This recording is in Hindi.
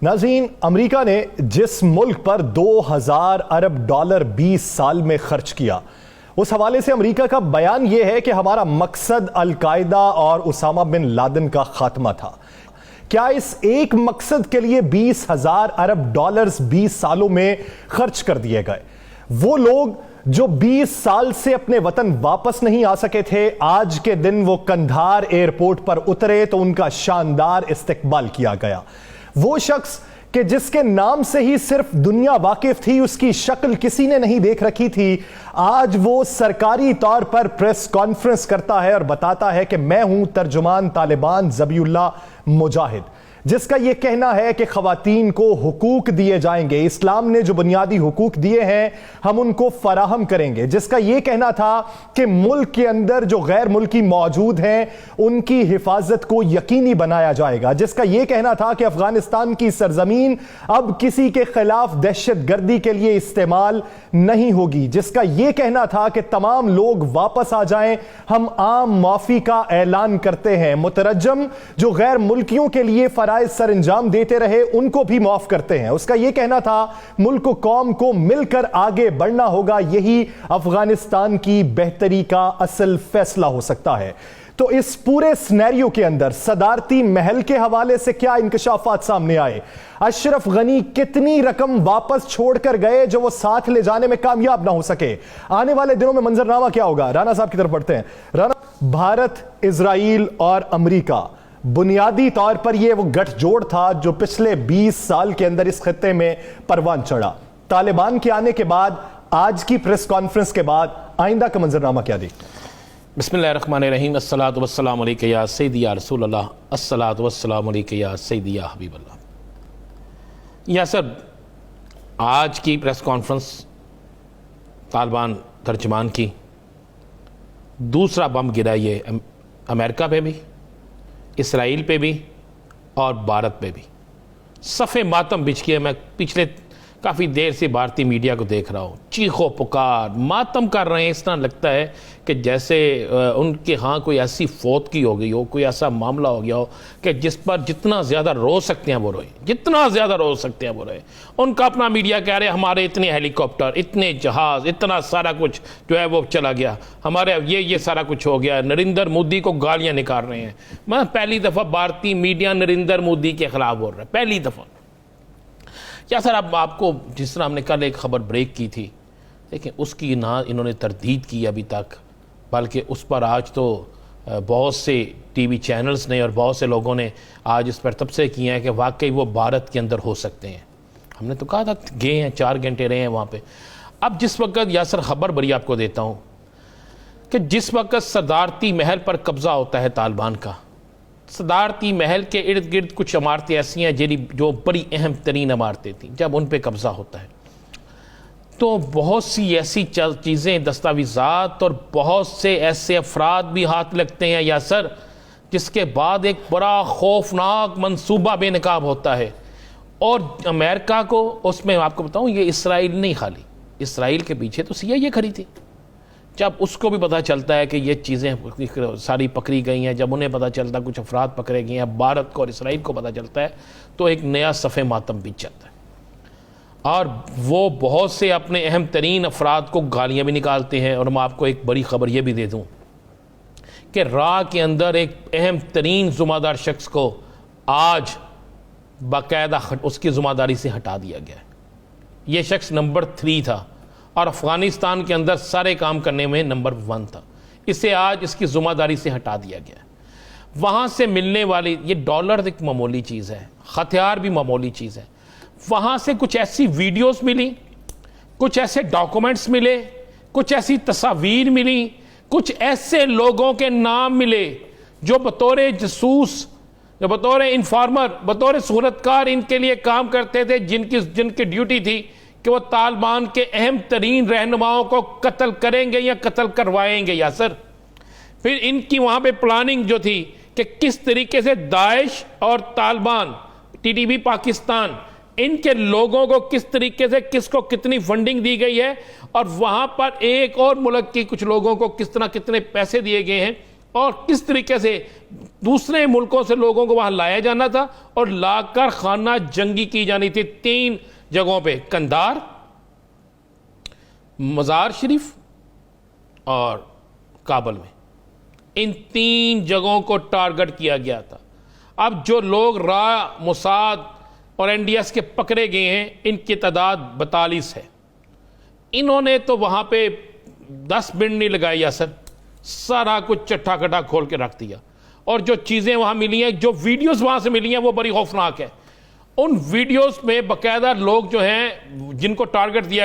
नाज़रीन, अमेरिका ने जिस मुल्क पर 2000 अरब डॉलर 20 साल में खर्च किया, उस हवाले से अमेरिका का बयान यह है कि हमारा मकसद अल-कायदा और उसामा बिन लादेन का खात्मा था। क्या इस एक मकसद के लिए 20,000 अरब डॉलर्स 20 सालों में खर्च कर दिए गए? वो लोग जो 20 साल से अपने वतन वापस नहीं आ सके थे, आज के दिन वो कंधार एयरपोर्ट पर उतरे तो उनका शानदार इस्तकबाल किया गया। वो शख्स कि जिसके नाम से ही सिर्फ दुनिया वाकिफ थी, उसकी शक्ल किसी ने नहीं देख रखी थी, आज वो सरकारी तौर पर प्रेस कॉन्फ्रेंस करता है और बताता है कि मैं हूं तर्जुमान तालिबान ज़बीउल्लाह मुजाहिद, जिसका यह कहना है कि खवातीन को हुकूक दिए जाएंगे, इस्लाम ने जो बुनियादी हुकूक दिए हैं हम उनको फराहम करेंगे, जिसका यह कहना था कि मुल्क के अंदर जो गैर मुल्की मौजूद हैं उनकी हिफाजत को यकीनी बनाया जाएगा, जिसका यह कहना था कि अफगानिस्तान की सरजमीन अब किसी के खिलाफ दहशत गर्दी के लिए इस्तेमाल नहीं होगी, जिसका यह कहना था कि तमाम लोग वापस आ जाएं, हम आम माफी का ऐलान करते हैं, मुतरज्जम जो गैर मुल्कियों के लिए सर अंजाम देते रहे उनको भी माफ करते हैं। उसका यह कहना था मुल्क कौम को मिलकर आगे बढ़ना होगा, यही अफगानिस्तान की बेहतरी का असल फैसला हो सकता है। तो इस पूरे सिनेरियो के अंदर सदारती महल के हवाले से क्या इंकशाफात सामने आए? अशरफ गनी कितनी रकम वापस छोड़कर गए जो वो साथ ले जाने में कामयाब ना हो सके? आने वाले दिनों में मंजरनामा क्या होगा? राना साहब की तरफ बढ़ते हैं। राना, भारत, इजराइल और अमेरिका बुनियादी तौर पर यह वो गठजोड़ था जो पिछले 20 साल के अंदर इस खित्ते में परवान चढ़ा। तालिबान के आने के बाद, आज की प्रेस कॉन्फ्रेंस के बाद आइंदा का मंजरनामा क्या देखते हैं? बिस्मिल्लाहिर्रहमानिर्रहीम, अस्सलातु वस्सलामु अलैका या सय्यदी या रसूल अल्लाह, अस्सलातु वस्सलामु अलैका या सय्यदी या हबीब अल्लाह। या सर, आज की प्रेस कॉन्फ्रेंस तालिबान तर्जमान की, दूसरा बम गिरा ये अमेरिका पे भी, इसराइल पे भी और भारत पे भी। सफ़े मातम बिछ के मैं पिछले काफ़ी देर से भारतीय मीडिया को देख रहा हूँ, चीखो पुकार मातम कर रहे हैं। इस तरह लगता है कि जैसे उनके यहाँ कोई ऐसी फौत की हो गई हो, कोई ऐसा मामला हो गया हो कि जिस पर जितना ज़्यादा रो सकते हैं वो रोए, जितना ज़्यादा रो सकते हैं वो रोए। उनका अपना मीडिया कह रहे हैं हमारे इतने हेलीकॉप्टर, इतने जहाज़, इतना सारा कुछ जो है वो चला गया, हमारे ये सारा कुछ हो गया। नरेंद्र मोदी को गालियाँ निकाल रहे हैं। मैं पहली दफ़ा भारतीय मीडिया नरेंद्र मोदी के ख़िलाफ़ बोल रहा है, पहली दफ़ा। क्या सर, अब आपको जिस तरह हमने कल एक ख़बर ब्रेक की थी, देखिए उसकी ना इन्होंने तरदीद की अभी तक, बल्कि उस पर आज तो बहुत से टीवी चैनल्स ने और बहुत से लोगों ने आज इस पर तबसरे किए हैं कि वाकई वो भारत के अंदर हो सकते हैं। हमने तो कहा था, गए हैं, 4 घंटे रहे हैं वहाँ पे। अब जिस वक्त या सर खबर बड़ी आपको देता हूँ कि जिस वक्त सदारती महल पर कब्ज़ा होता है तालिबान का, सदारती महल के इर्द गिर्द कुछ इमारतें ऐसी हैं जो बड़ी अहम तरीन इमारतें थीं, जब उन पर कब्ज़ा होता है तो बहुत सी ऐसी चीज़ें, दस्तावेज़ात और बहुत से ऐसे अफराद भी हाथ लगते हैं या सर, जिसके बाद एक बड़ा खौफनाक मंसूबा बेनकाब होता है। और अमेरिका को उसमें आपको बताऊं, ये इसराइल नहीं, खाली इसराइल के पीछे तो CIA खड़ी थी। जब उसको भी पता चलता है कि ये चीज़ें सारी पकड़ी गई हैं, जब उन्हें पता चलता कुछ अफराद पकड़े गए हैं, भारत को और इसराइल को पता चलता है, तो एक नया सफ़े मातम बीत जाता है। और वो बहुत से अपने अहम तरीन अफराद को गालियाँ भी निकालते हैं। और मैं आपको एक बड़ी ख़बर ये भी दे दूँ कि राह के अंदर एक अहम तरीन ज़िम्मेदार शख्स को आज बाकायदा उसकी ज़िम्मेदारी से हटा दिया गया है। ये शख्स नंबर 3 था और अफ़गानिस्तान के अंदर सारे काम करने में नंबर 1 था। इसे आज इसकी ज़िम्मेदारी से हटा दिया गया है। वहाँ से मिलने वाली ये डॉलर एक मामूली चीज़ है, हथियार भी मामूली चीज़ है। वहाँ से कुछ ऐसी वीडियोस मिली, कुछ ऐसे डॉक्यूमेंट्स मिले, कुछ ऐसी तस्वीर मिली, कुछ ऐसे लोगों के नाम मिले जो बतौर जसूस, जो बतौर इन्फॉर्मर, बतौर सूरतकार इनके लिए काम करते थे, जिनकी ड्यूटी थी कि वो तालिबान के अहम तरीन रहनुमाओं को कत्ल करेंगे या कत्ल करवाएंगे। या सर, फिर इनकी वहाँ पे प्लानिंग जो थी कि किस तरीके से दाइश और तालिबान, TTP पाकिस्तान, इनके लोगों को किस तरीके से, किसको कितनी फंडिंग दी गई है और वहाँ पर एक और मुल्क के कुछ लोगों को किस तरह कितने पैसे दिए गए हैं, और किस तरीके से दूसरे मुल्कों से लोगों को वहां लाया जाना था और लाकर खाना जंगी की जानी थी 3 जगहों पे, कंधार, मज़ार शरीफ और काबुल में। इन 3 जगहों को टारगेट किया गया था। अब जो लोग रा, मोसाद और एनडीएस के पकड़े गए हैं, इनकी तादाद 42 है। इन्होंने तो वहां पे 10 मिनट नहीं लगाई यासर, सारा कुछ चट्टा कट्टा खोल के रख दिया। और जो चीज़ें वहां मिली हैं, जो वीडियोस वहां से मिली हैं, वो बड़ी खौफनाक है। उन वीडियोस में बाकायदा लोग जो हैं जिनको टारगेट दिया